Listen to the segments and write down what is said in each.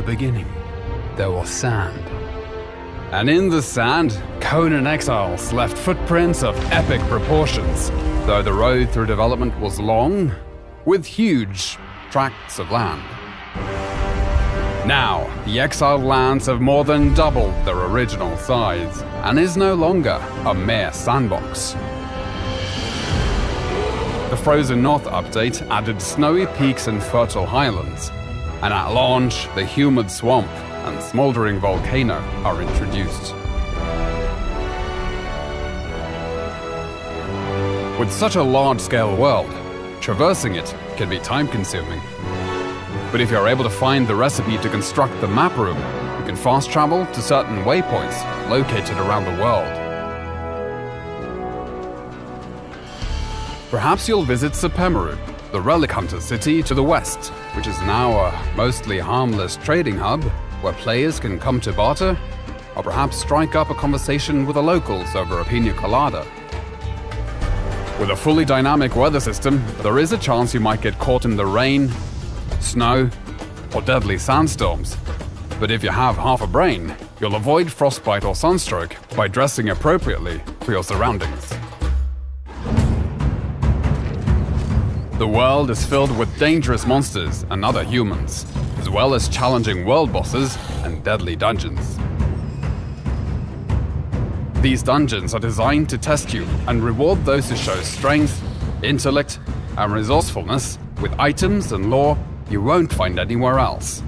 beginning, there was sand. And in the sand, Conan Exiles left footprints of epic proportions, though the road through development was long, with huge tracts of land. Now, the exiled lands have more than doubled their original size, and is no longer a mere sandbox. The Frozen North update added snowy peaks and fertile highlands, and at launch, the humid swamp and smoldering volcano are introduced. With such a large-scale world, traversing it can be time-consuming. But if you're able to find the recipe to construct the map room, you can fast travel to certain waypoints located around the world. Perhaps you'll visit Sepemeru, the relic hunter city to the west, which is now a mostly harmless trading hub where players can come to barter, or perhaps strike up a conversation with the locals over a pina colada. With a fully dynamic weather system, there is a chance you might get caught in the rain, snow, or deadly sandstorms. But if you have half a brain, you'll avoid frostbite or sunstroke by dressing appropriately for your surroundings. The world is filled with dangerous monsters and other humans, as well as challenging world bosses and deadly dungeons. These dungeons are designed to test you and reward those who show strength, intellect, and resourcefulness with items and lore you won't find anywhere else.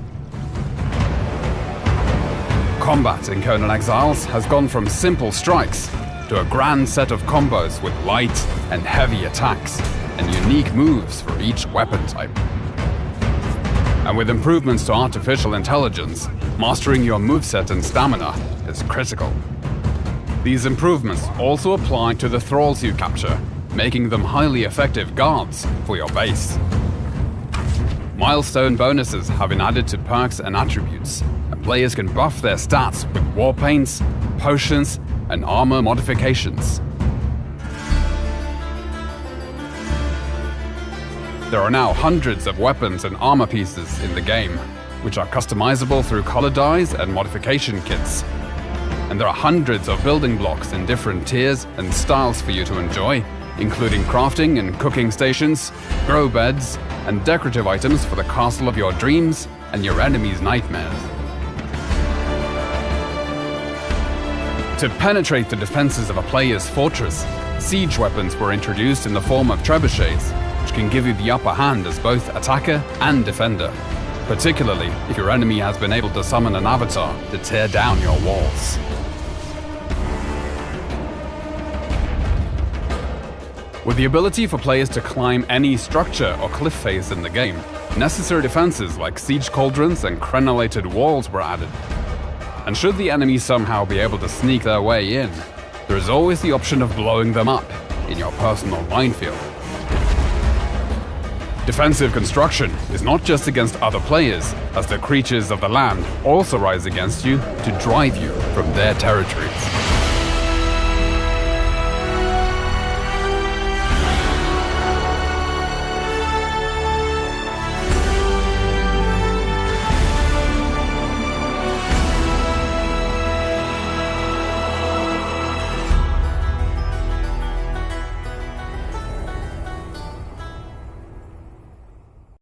Combat in Conan Exiles has gone from simple strikes to a grand set of combos with light and heavy attacks and unique moves for each weapon type. And with improvements to artificial intelligence, mastering your moveset and stamina is critical. These improvements also apply to the thralls you capture, making them highly effective guards for your base. Milestone bonuses have been added to perks and attributes, and players can buff their stats with war paints, potions, and armor modifications. There are now hundreds of weapons and armor pieces in the game, which are customizable through color dyes and modification kits. And there are hundreds of building blocks in different tiers and styles for you to enjoy, including crafting and cooking stations, grow beds, and decorative items for the castle of your dreams and your enemy's nightmares. To penetrate the defenses of a player's fortress, siege weapons were introduced in the form of trebuchets, which can give you the upper hand as both attacker and defender, particularly if your enemy has been able to summon an avatar to tear down your walls. With the ability for players to climb any structure or cliff face in the game, necessary defenses like siege cauldrons and crenellated walls were added. And should the enemy somehow be able to sneak their way in, there is always the option of blowing them up in your personal minefield. Defensive construction is not just against other players, as the creatures of the land also rise against you to drive you from their territories.